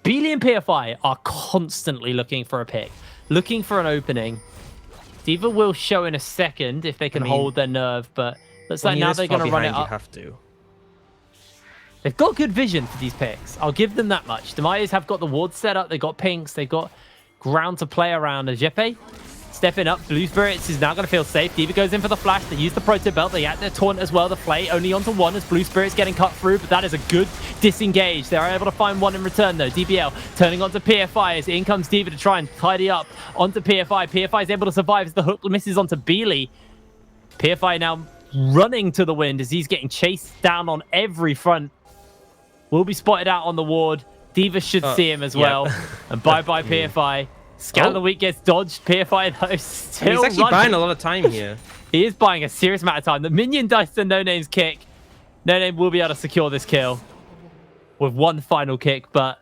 Beely and PFI are constantly looking for a pick. Looking for an opening. D.Va will show in a second if they can hold their nerve, but looks like now they're going to run it up. You have to. They've got good vision for these picks. I'll give them that much. Demise have got the wards set up. They've got pinks. They've got ground to play around. Jeppe stepping up. Blue Spirits is now going to feel safe. D.Va goes in for the flash. They use the Proto Belt. They add their taunt as well. The play only onto 1 as Blue Spirits getting cut through, but that is a good disengage. They are able to find 1 in return, though. DBL turning onto PFI as in comes D.Va to try and tidy up onto PFI. PFI is able to survive as the hook misses onto Beely. PFI now running to the wind as he's getting chased down on every front. Will be spotted out on the ward. D.Va should see him as well. And bye-bye PFI. Scout of the week gets dodged. PFI, though, still He's actually buying a lot of time here. He is buying a serious amount of time. The minion dice to No Name's kick. No Name will be able to secure this kill with 1 final kick, but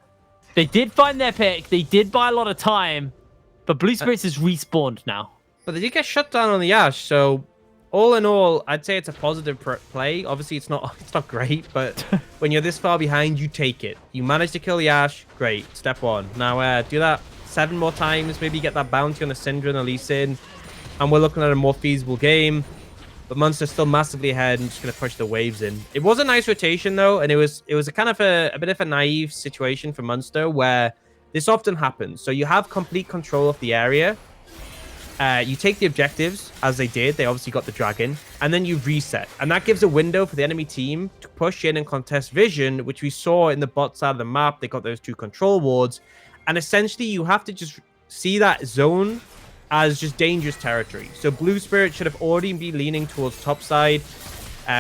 they did find their pick. They did buy a lot of time, but Blue Spirits is respawned now. But they did get shut down on the Ash, so all in all, I'd say it's a positive play. Obviously, it's not great, but when you're this far behind, you take it. You manage to kill the Ash, great. Step 1. Now, do that 7 more times, maybe get that bounty on the Syndra and the Lee Sin, and we're looking at a more feasible game. But Munster's still massively ahead and just going to push the waves in. It was a nice rotation, though, and it was a kind of a bit of a naive situation for Munster where this often happens. So you have complete control of the area. You take the objectives, as they did. They obviously got the dragon, and then you reset. And that gives a window for the enemy team to push in and contest vision, which we saw in the bot side of the map. They got those 2 control wards. And essentially, you have to just see that zone as just dangerous territory. So Blue Spirit should have already been leaning towards top side.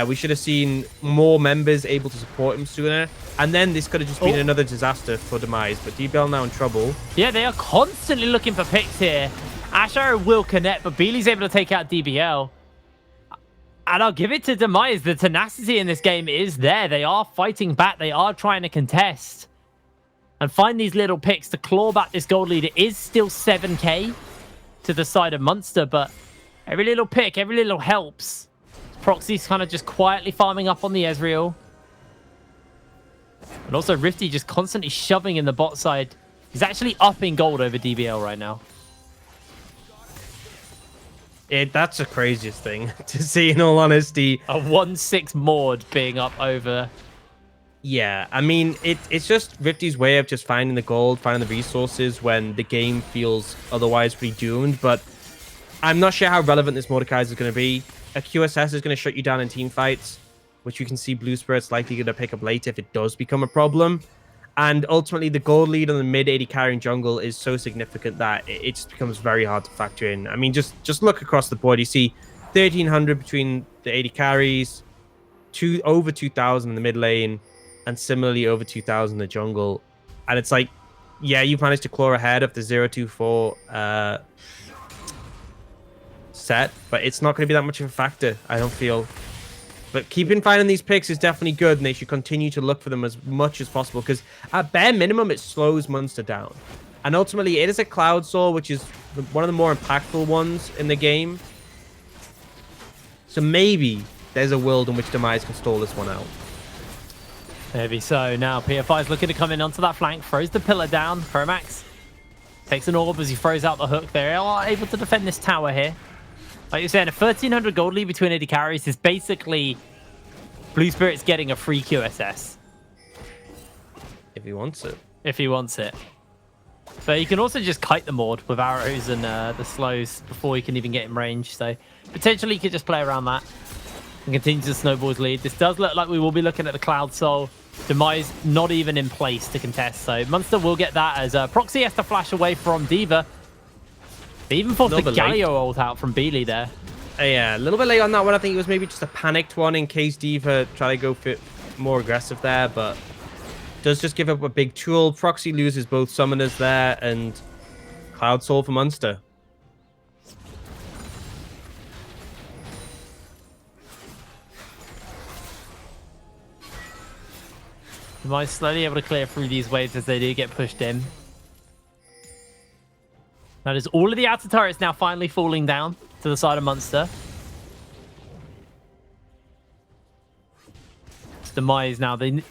We should have seen more members able to support him sooner. And then this could have just been another disaster for Demise. But DBL now in trouble. Yeah, they are constantly looking for picks here. Ash Arrow will connect, but Beely's able to take out DBL. And I'll give it to Demise. The tenacity in this game is there. They are fighting back. They are trying to contest and find these little picks to claw back this gold lead. It is still 7k to the side of Munster, but every little pick, every little helps. Proxy's kind of just quietly farming up on the Ezreal. And also Rifty just constantly shoving in the bot side. He's actually up in gold over DBL right now. That's the craziest thing to see, in all honesty. A 1-6 Maud being up over. Yeah, I mean, it's just Rifty's way of just finding the gold, finding the resources when the game feels otherwise pretty doomed. But I'm not sure how relevant this Mordekaiser is going to be. A QSS is going to shut you down in team fights, which you can see Blue Spirit's likely going to pick up later if it does become a problem. And ultimately, the gold lead on the mid 80 carrying jungle is so significant that it just becomes very hard to factor in. I mean, just look across the board. You see 1,300 between the 80 carries, over 2,000 in the mid lane, and similarly over 2,000 in the jungle. And it's like, yeah, you've managed to claw ahead of the 0-2-4 set, but it's not going to be that much of a factor, I don't feel. But keeping finding these picks is definitely good, and they should continue to look for them as much as possible, because at bare minimum, it slows Munster down. And ultimately, it is a Cloud Soul, which is one of the more impactful ones in the game. So maybe there's a world in which Demise can stall this one out. Maybe so. Now, PFI is looking to come in onto that flank, throws the pillar down. Promax takes an orb as he throws out the hook. They are able to defend this tower here. Like you're saying, a 1,300 gold lead between AD carries is basically Blue Spirits getting a free QSS. If he wants it. If he wants it. But you can also just kite the Maud with arrows and the slows before he can even get in range. So potentially he could just play around that and continue to snowball his lead. This does look like we will be looking at the Cloud Soul. Demise not even in place to contest. So Munster will get that as Proxy has to flash away from D.Va. They even forced the Galio ult out from Beely there. Yeah, a little bit late on that one. I think it was maybe just a panicked one in case D.Va try to go for more aggressive there, but does just give up a big tool. Proxy loses both summoners there, and Cloud Soul for Munster. Demise slowly able to clear through these waves as they do get pushed in. That is all of the outer turrets now finally falling down to the side of Munster. Demise now, they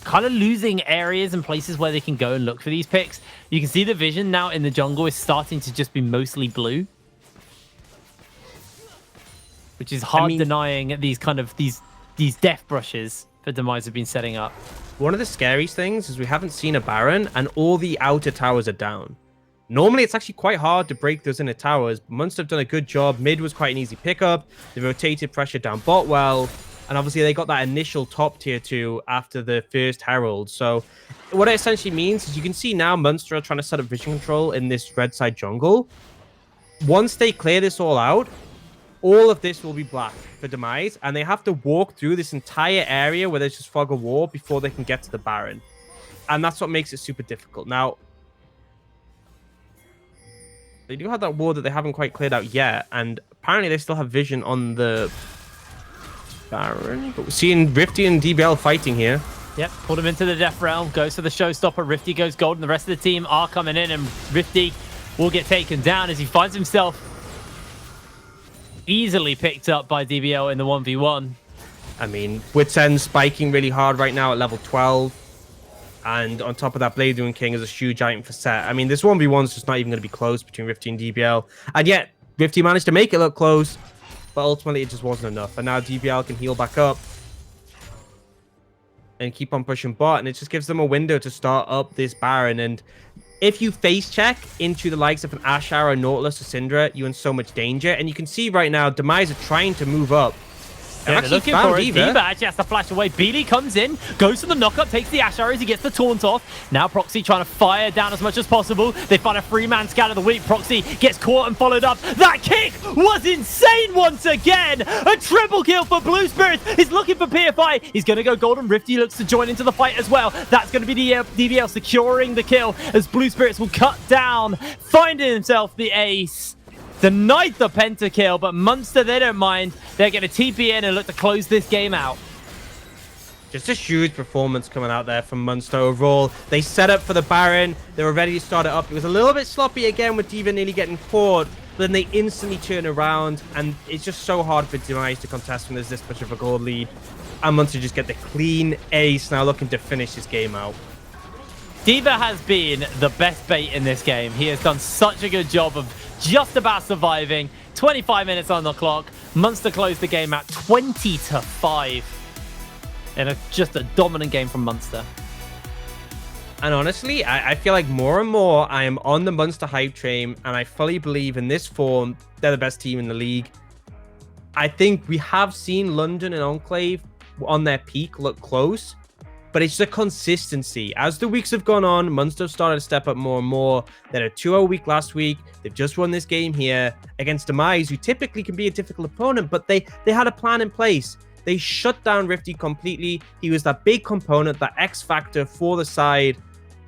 kind of losing areas and places where they can go and look for these picks. You can see the vision now in the jungle is starting to just be mostly blue, which is hard denying these kind of these death brushes that Demise have been setting up. One of the scariest things is we haven't seen a Baron and all the outer towers are down. Normally, it's actually quite hard to break those inner towers. Munster have done a good job. Mid was quite an easy pickup. They rotated pressure down bot well. And obviously, they got that initial top tier 2 after the first Herald. So what it essentially means is you can see now Munster are trying to set up vision control in this red side jungle. Once they clear this all out, all of this will be black for Demise. And they have to walk through this entire area where there's just fog of war before they can get to the Baron. And that's what makes it super difficult. Now, they do have that ward that they haven't quite cleared out yet, and apparently they still have vision on the Baron. But we're seeing Rifty and DBL fighting here. Yep, pulled him into the Death Realm, goes for the showstopper. Rifty goes gold, and the rest of the team are coming in, and Rifty will get taken down as he finds himself easily picked up by DBL in the 1v1. I mean, Wits End spiking really hard right now at level 12. And on top of that, Blade Doing King is a huge item for set. I mean, this 1v1 is just not even going to be close between Rifty and DBL. And yet, Rifty managed to make it look close. But ultimately, it just wasn't enough. And now DBL can heal back up. And keep on pushing bot. And it just gives them a window to start up this Baron. And if you face check into the likes of an Ashara, Nautilus, or Syndra, you're in so much danger. And you can see right now, Demise are trying to move up. Yeah, they're looking for it. D.Va actually has to flash away. Beely comes in, goes for the knockup, takes the Ash arrows, he gets the taunt off. Now Proxy trying to fire down as much as possible. They find a 3-man scan of the week. Proxy gets caught and followed up. That kick was insane once again. A triple kill for Blue Spirits. He's looking for PFI. He's going to go golden. Rifty looks to join into the fight as well. That's going to be DBL securing the kill as Blue Spirits will cut down, finding himself the ace. Denied the pentakill, but Munster, they don't mind. They're going to TP in and look to close this game out. Just a huge performance coming out there from Munster overall. They set up for the Baron. They were ready to start it up. It was a little bit sloppy again with D.Va nearly getting caught, but then they instantly turn around, and it's just so hard for Demise to contest when there's this much of a gold lead. And Munster just get the clean ace, now looking to finish this game out. D.Va has been the best bait in this game. He has done such a good job of just about surviving. 25 minutes on the clock. Munster closed the game at 20-5. And just a dominant game from Munster. And honestly, I feel like more and more I am on the Munster hype train, and I fully believe in this form, they're the best team in the league. I think we have seen London and Enclave on their peak look close, but it's the consistency. As the weeks have gone on, Munster have started to step up more and more. They had a 2-0 week last week. They've just won this game here against Demise, who typically can be a difficult opponent, but they had a plan in place. They shut down Rifty completely. He was that big component, that X factor for the side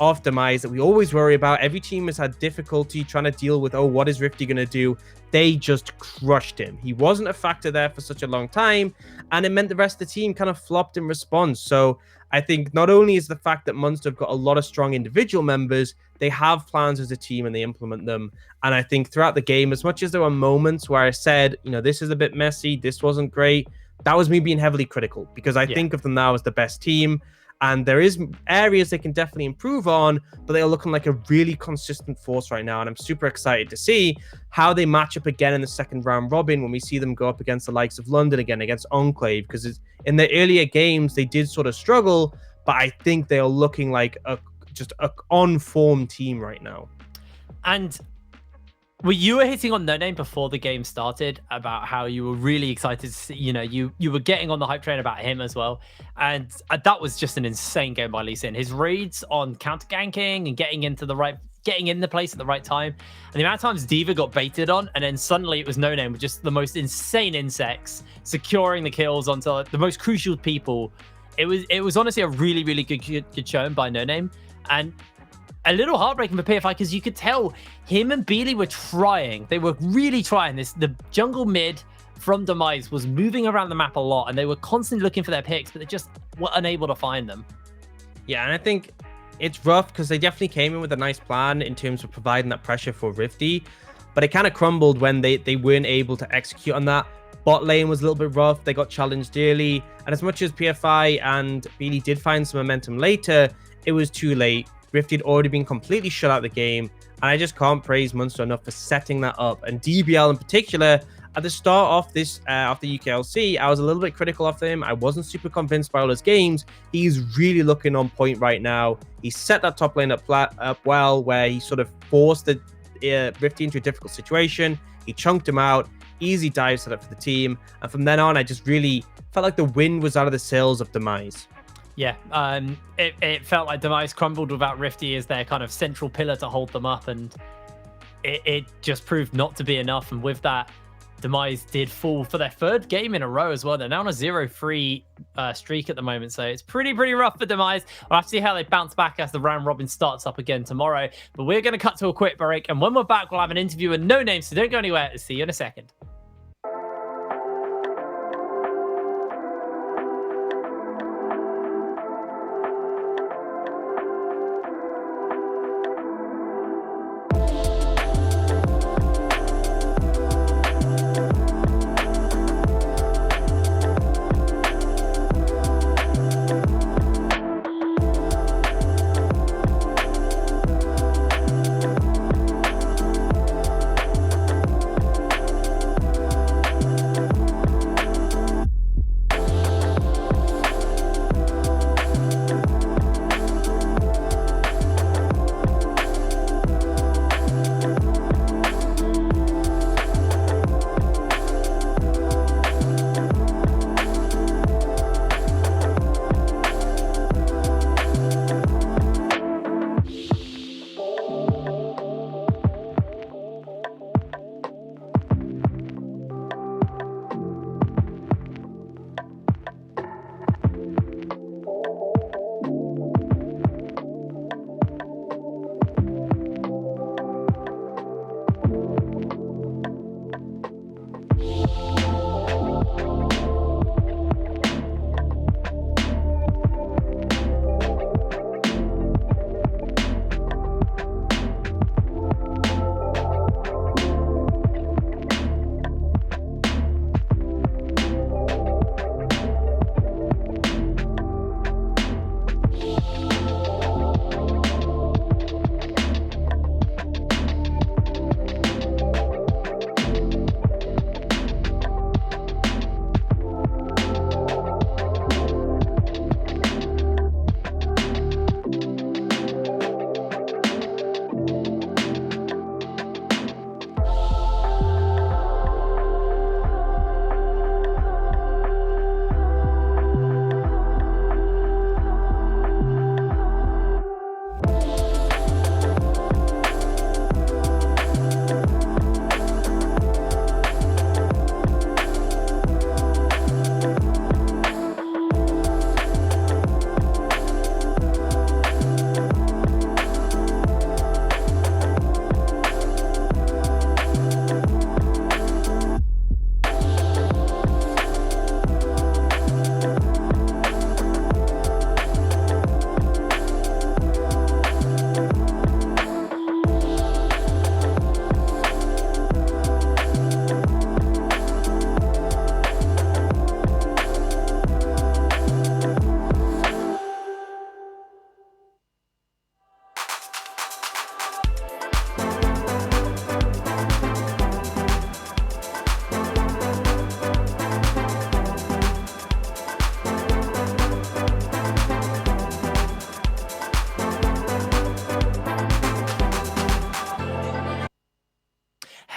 of Demise that we always worry about. Every team has had difficulty trying to deal with, oh, what is Rifty going to do? They just crushed him. He wasn't a factor there for such a long time, and it meant the rest of the team kind of flopped in response. So I think not only is the fact that Munster have got a lot of strong individual members, they have plans as a team and they implement them. And I think throughout the game, as much as there were moments where I said, this is a bit messy, this wasn't great, that was me being heavily critical, because I think of them now as the best team. And there is areas they can definitely improve on, but they are looking like a really consistent force right now. And I'm super excited to see how they match up again in the second round robin when we see them go up against the likes of London again, against Enclave, because in the earlier games, they did sort of struggle, but I think they are looking like just a on-form team right now. And you were hitting on No Name before the game started about how you were really excited to see, you were getting on the hype train about him as well. And that was just an insane game by Lee Sin. His reads on counter ganking and getting in the place at the right time. And the amount of times Diva got baited on, and then suddenly it was No Name with just the most insane insects, securing the kills onto the most crucial people. It was honestly a really, really good showing by No Name. And a little heartbreaking for PFI, because you could tell him and Beely were trying. They were really trying this. The jungle mid from Demise was moving around the map a lot, and they were constantly looking for their picks, but they just were unable to find them. Yeah, and I think it's rough because they definitely came in with a nice plan in terms of providing that pressure for Rifty, but it kind of crumbled when they weren't able to execute on that. Bot lane was a little bit rough. They got challenged early, and as much as PFI and Beely did find some momentum later, it was too late. Rifty had already been completely shut out of the game, and I just can't praise Munster enough for setting that up. And DBL in particular, at the start of the UKLC, I was a little bit critical of him. I wasn't super convinced by all his games. He's really looking on point right now. He set that top lane up well, where he sort of forced the Rifty into a difficult situation. He chunked him out, easy dive set up for the team, and from then on, I just really felt like the wind was out of the sails of Demise. Yeah, it felt like Demise crumbled without Rifty as their kind of central pillar to hold them up, and it just proved not to be enough. And with that, Demise did fall for their third game in a row as well. They're now on a 0-3 streak at the moment, so it's pretty rough for Demise. We'll have to see how they bounce back as the round robin starts up again tomorrow. But we're going to cut to a quick break, and when we're back, we'll have an interview with No Name, so don't go anywhere. See you in a second.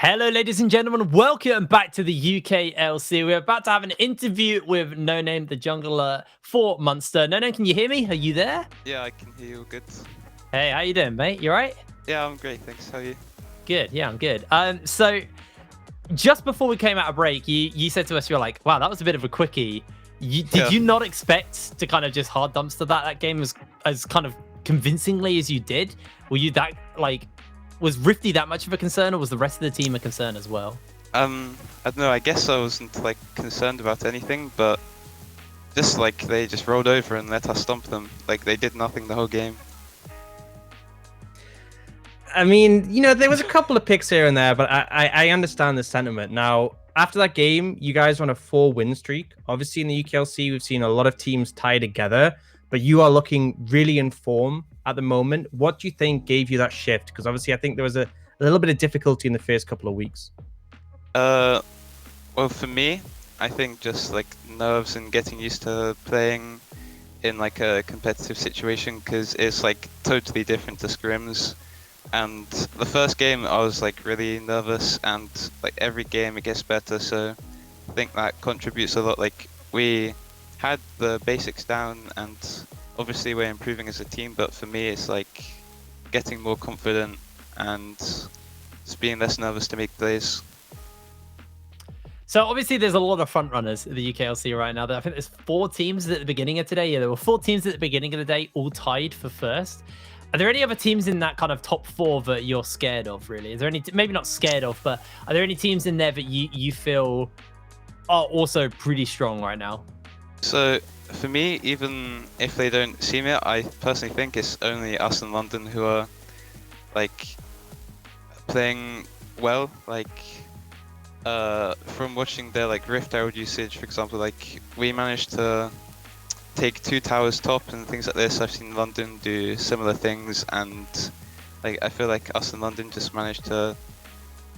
Hello, ladies and gentlemen. Welcome back to the UKLC. We're about to have an interview with No Name, the jungler for Munster. No Name, can you hear me? Are you there? Yeah, I can hear you good. Hey, how you doing, mate? You all right? Yeah, I'm great, thanks. How are you? Good. Yeah, I'm good. So just before we came out of break, you said to us, you're like, wow, that was a bit of a quickie. Did you not expect to kind of just hard dumpster that game was as kind of convincingly as you did? Were you that, like, was Rifty that much of a concern, or was the rest of the team a concern as well? I don't know, I guess I wasn't like concerned about anything, but just like they just rolled over and let us stomp them. Like they did nothing the whole game. I mean, you know, there was a couple of picks here and there, but I understand the sentiment. Now, after that game, you guys were on a 4-win streak. Obviously, in the UKLC, we've seen a lot of teams tie together, but you are looking really in form at the moment. What do you think gave you that shift? Because obviously, I think there was a little bit of difficulty in the first couple of weeks. Well, for me, I think just like nerves and getting used to playing in like a competitive situation, because it's like totally different to scrims. And the first game I was like really nervous, and like every game it gets better, so I think that contributes a lot. Like we had the basics down and obviously we're improving as a team, but for me it's like getting more confident and just being less nervous to make plays. So obviously there's a lot of front runners at the UKLC right now. I think there's 4 teams at the beginning of today. Yeah, there were 4 teams at the beginning of the day, all tied for first. Are there any other teams in that kind of top 4 that you're scared of, really? Is there any, maybe not scared of, but are there any teams in there that you feel are also pretty strong right now? So for me, even if they don't seem it, I personally think it's only us in London who are like playing well. Like from watching their like Rift Herald usage, for example, like we managed to take 2 towers top and things like this. I've seen London do similar things, and like I feel like us in London just managed to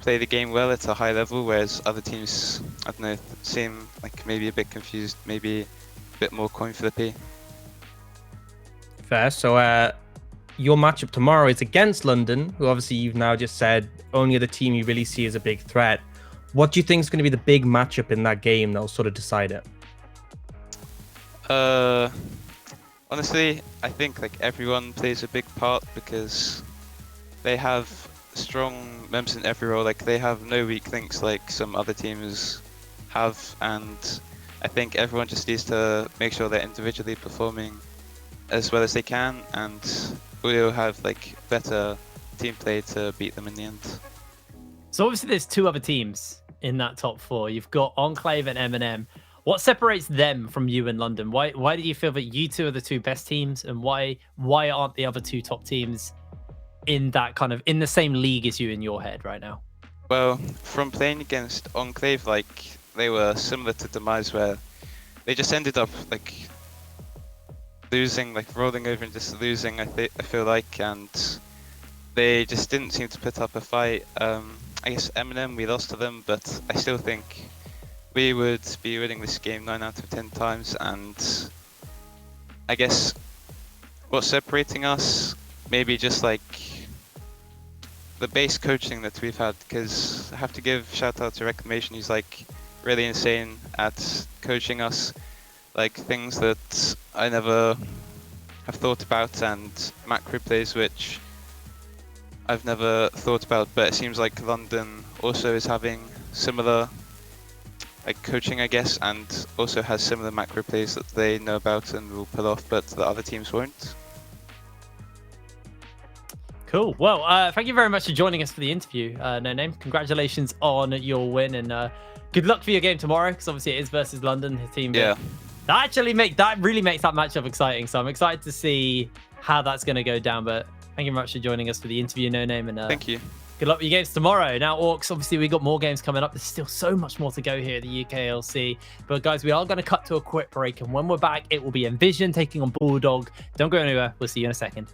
play the game well at a high level, whereas other teams, I don't know, seem like maybe a bit confused, maybe a bit more coin flippy. Fair. So your matchup tomorrow is against London, who obviously you've now just said only the team you really see as a big threat. What do you think is going to be the big matchup in that game that'll sort of decide it? Honestly, I think like everyone plays a big part, because they have strong members in every role. Like they have no weak links like some other teams have, and I think everyone just needs to make sure they're individually performing as well as they can, and we'll have like better team play to beat them in the end. So obviously there's 2 other teams in that top 4. You've got Enclave and M&M. What separates them from you in London? Why do you feel that you 2 are the 2 best teams, and why aren't the other 2 top teams in that kind of in the same league as you in your head right now? Well, from playing against Enclave, like they were similar to Demise, where they just ended up like losing, like rolling over and just losing. I feel like, and they just didn't seem to put up a fight. I guess M&M, we lost to them, but I still think we would be winning this game 9 out of 10 times. And I guess what's separating us, maybe just like the base coaching that we've had, because I have to give shout out to Reclamation. He's like really insane at coaching us, like things that I never have thought about, and macro plays which I've never thought about. But it seems like London also is having similar like coaching, I guess, and also has similar macro plays that they know about and will pull off, but the other teams won't. Cool. Well, thank you very much for joining us for the interview. No Name, congratulations on your win, and good luck for your game tomorrow, because obviously it is versus London, his team. Yeah. That really makes that matchup exciting. So I'm excited to see how that's going to go down. But thank you very much for joining us for the interview, No Name, and thank you. Good luck with your games tomorrow. Now, Orcs, obviously, we got more games coming up. There's still so much more to go here at the UKLC. But, guys, we are going to cut to a quick break. And when we're back, it will be Envision taking on Bulldog. Don't go anywhere. We'll see you in a second.